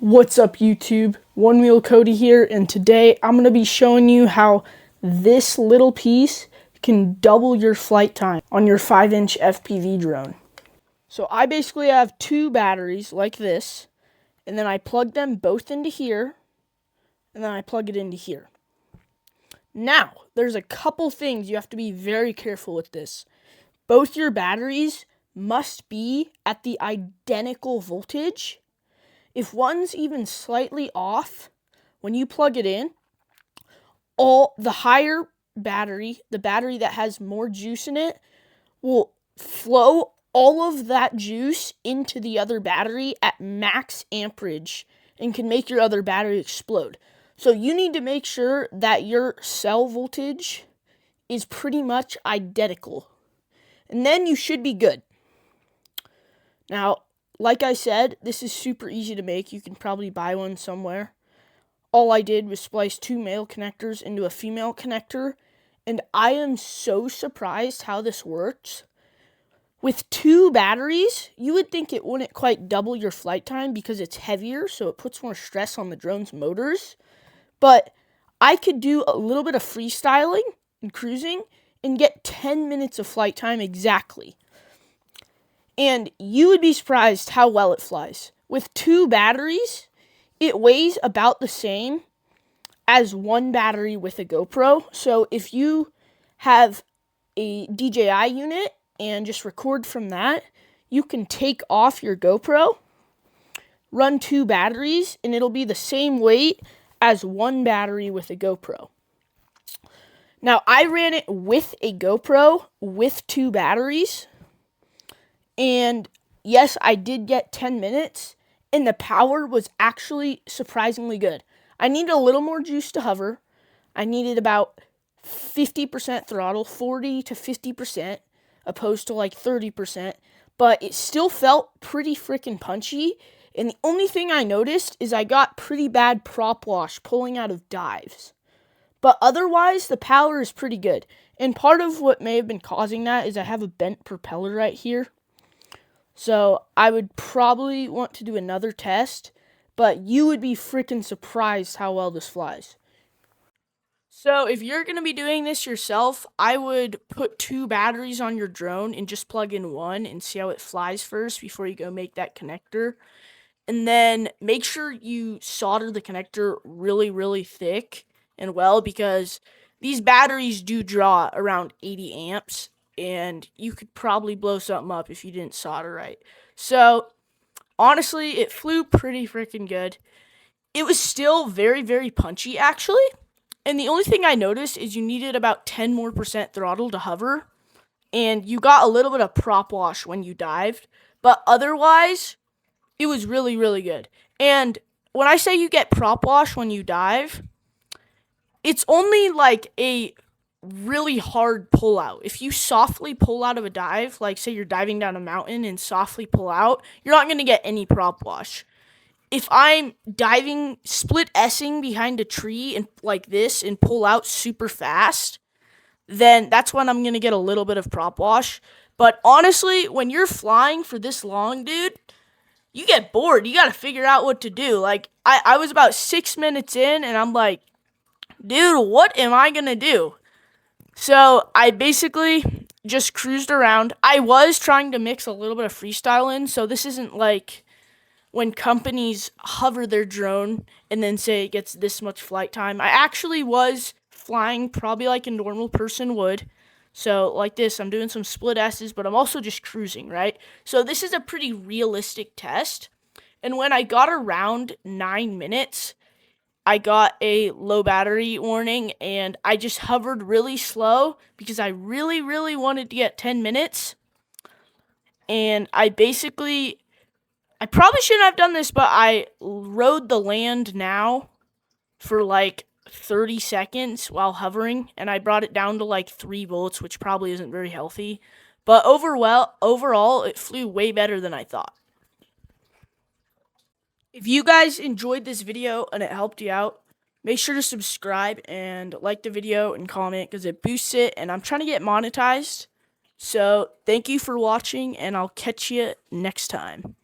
What's up YouTube? One Wheel Cody here, and today I'm going to be showing you how this little piece can double your flight time on your 5-inch FPV drone. So I basically have two batteries like this, and then I plug them both into here, and then I plug it into here. Now, there's a couple things you have to be very careful with this. Both your batteries must be at the identical voltage. If one's even slightly off, when you plug it in, the higher battery, the battery that has more juice in it, will flow all of that juice into the other battery at max amperage and can make your other battery explode. So you need to make sure that your cell voltage is pretty much identical. And then you should be good. Now, like I said, this is super easy to make. You can probably buy one somewhere. All I did was splice two male connectors into a female connector, and I am so surprised how this works. With two batteries, you would think it wouldn't quite double your flight time because it's heavier, so it puts more stress on the drone's motors. But I could do a little bit of freestyling and cruising and get 10 minutes of flight time exactly. And you would be surprised how well it flies. With two batteries, it weighs about the same as one battery with a GoPro. So if you have a DJI unit and just record from that, you can take off your GoPro, run two batteries, and it'll be the same weight as one battery with a GoPro. Now, I ran it with a GoPro with two batteries. And yes, I did get 10 minutes, and the power was actually surprisingly good. I needed a little more juice to hover. I needed about 50% throttle, 40 to 50%, opposed to like 30%. But it still felt pretty freaking punchy. And the only thing I noticed is I got pretty bad prop wash pulling out of dives. But otherwise, the power is pretty good. And part of what may have been causing that is I have a bent propeller right here. So I would probably want to do another test, but you would be freaking surprised how well this flies. So if you're going to be doing this yourself, I would put two batteries on your drone and just plug in one and see how it flies first before you go make that connector. And then make sure you solder the connector really, really thick and well, because these batteries do draw around 80 amps. And you could probably blow something up if you didn't solder right. So, honestly, it flew pretty freaking good. It was still very, very punchy, actually. And the only thing I noticed is you needed about 10% more throttle to hover. And you got a little bit of prop wash when you dived. But otherwise, it was really, really good. And when I say you get prop wash when you dive, it's only like a really hard pull out. If you softly pull out of a dive, like say you're diving down a mountain and softly pull out, you're not going to get any prop wash. If I'm diving, split S-ing behind a tree and like this and pull out super fast, then that's when I'm going to get a little bit of prop wash. But honestly, when you're flying for this long, dude, you get bored. You got to figure out what to do. Like, I was about 6 minutes in and I'm like, dude, what am I going to do? So I basically just cruised around. I was trying to mix a little bit of freestyle in, so this isn't like when companies hover their drone and then say it gets this much flight time. I actually was flying probably like a normal person would. So like this, I'm doing some split S's, but I'm also just cruising, right? So this is a pretty realistic test. And when I got around 9 minutes, I got a low battery warning, and I just hovered really slow because I really, really wanted to get 10 minutes. And I probably shouldn't have done this, but I rode the land now for like 30 seconds while hovering, and I brought it down to like 3 volts, which probably isn't very healthy. But overall, it flew way better than I thought. If you guys enjoyed this video and it helped you out, make sure to subscribe and like the video and comment because it boosts it, and I'm trying to get monetized. So thank you for watching, and I'll catch you next time.